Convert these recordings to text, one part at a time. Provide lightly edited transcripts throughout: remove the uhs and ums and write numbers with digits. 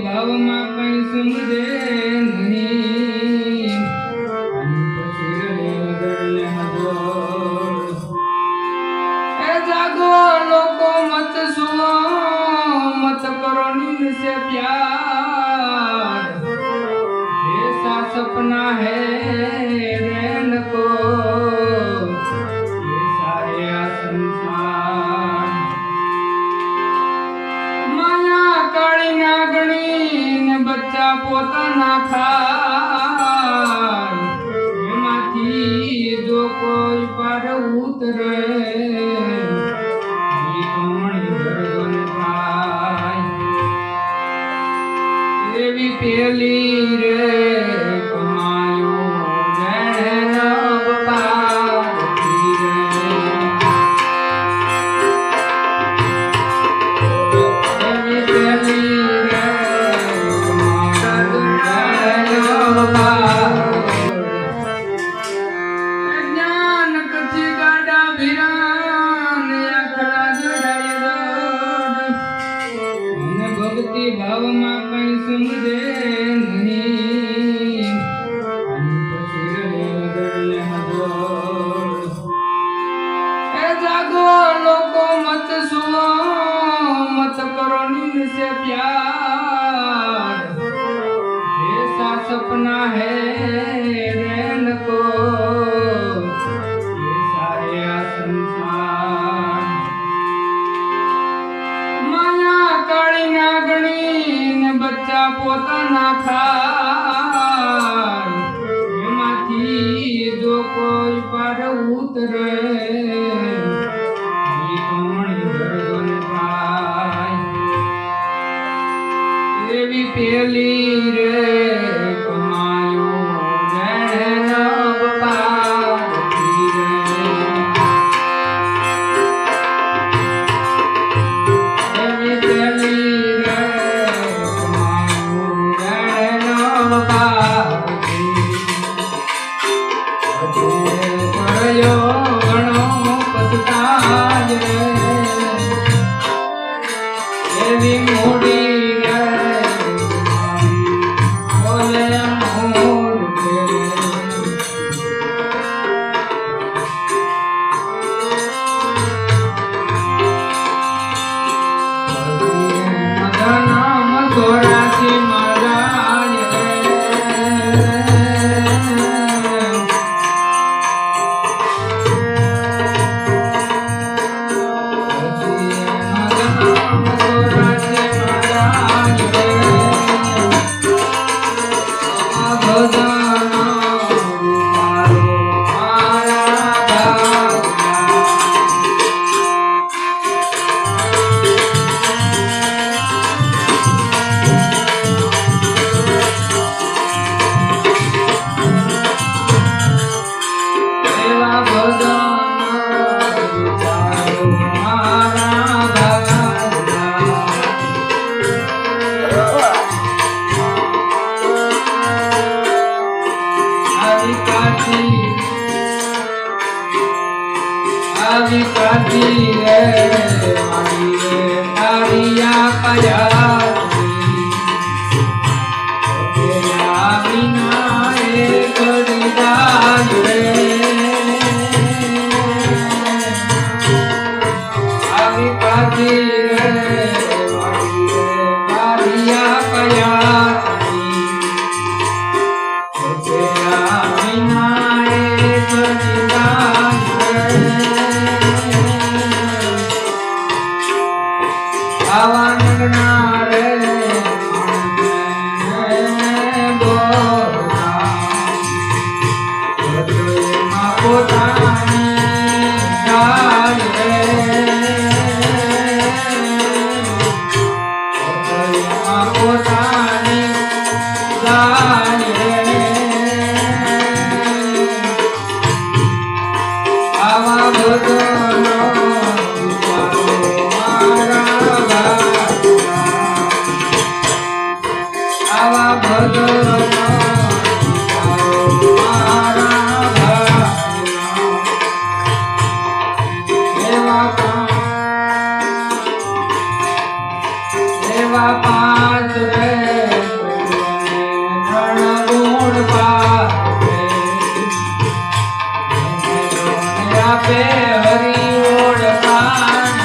ભાવમાં કઈ સમજે નહીં જાગો લોકો મત સુઓ मत करो नींद से प्यार जैसा सपना है रैन को ये सारे संसार माया काली नागणी ने बच्चा पोता ना खाय एमांथी जो कोई पार उतरे पेली रे कमायो जैनब पार्वती रे पेली रे कमायो जैनब पार्वती ज्ञान कथी गाडा भिरान आखड़ा जोड़ाई मन भक्ति भाव में कई समझे मत करो नींद से प्यार जैसा सपना है रैन को ये सारे संसार माया काली नागणी ने बच्चा पोता ना खाय एमांथी जो कोई पार उतरे पेली रे कमायो जैनब पार्वती रे पेली रे कमायो जैनब पार्वती करयो घणो पछताय रे एवी मोड़ी काटी रे मारी रे तारिया पाया तेरा बिना एक दीदार रे आवी काटी रे मारी रे तारिया पाया तेरा बिना एक दीदार એવા પાંચ રે ત્રણ ગુણ પારે આપે હરી ઓળખાણ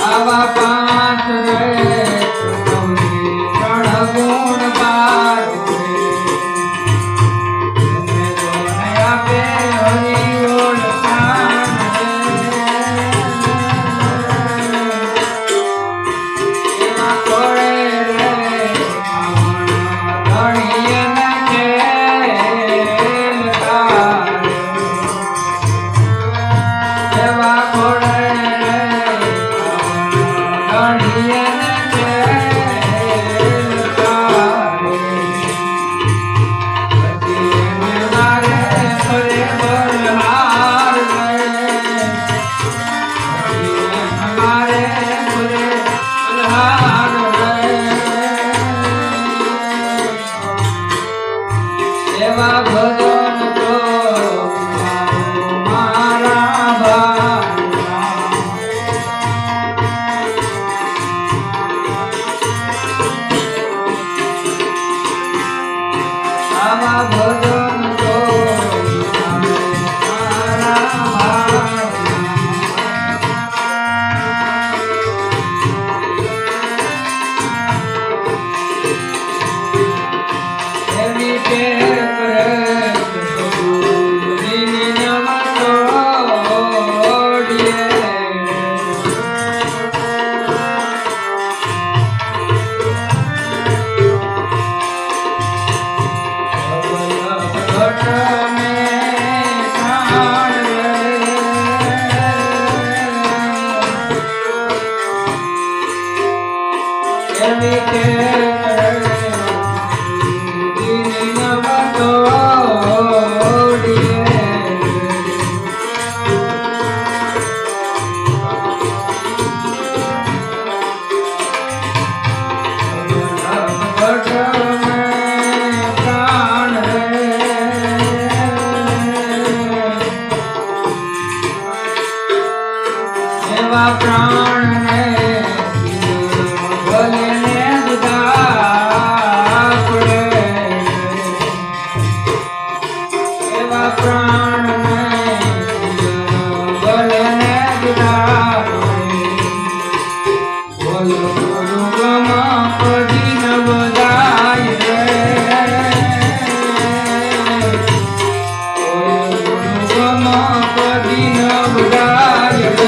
આવા પાંચ રે ત્રણ ગુણ પારે આપે હરી ઓળખાણ એવા કોળે રે ધણીયન ખેલતા એવા કોળે રે ધણીયન ખેલતા મારે ફરે બલહાર મારે ફરે બલહાર એવા ભજન તો મારા ભાઈના આવા ભજન તો મારા ભાઈના એવી ટેવ કરે સદગુરુજીની નમ તોડીએ એવા પ્રાણ ને ભલે ને બધા પડે એવા પ્રાણ ને ભલે ને બધા બોલો ગુરુમાં કદી ન બધાય રે ગુરુમાં કદી ન બધાય રે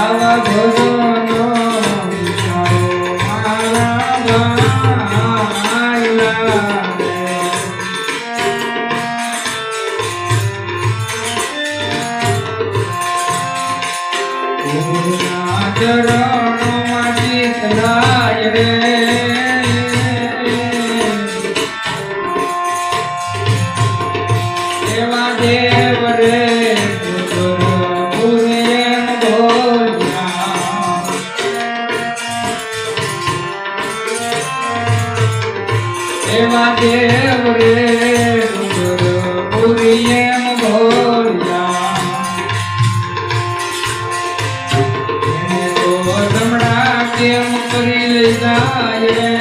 આવા ભજનો વિચારો મારા ભાઈલા ગુરુના ચરણોમાં ચિત્ત લાય રે એવા દેવ રે એવા દેવ રે પુરી એમ ભોળ્યા એને તો જમણા કેમ કરી લઈ જાય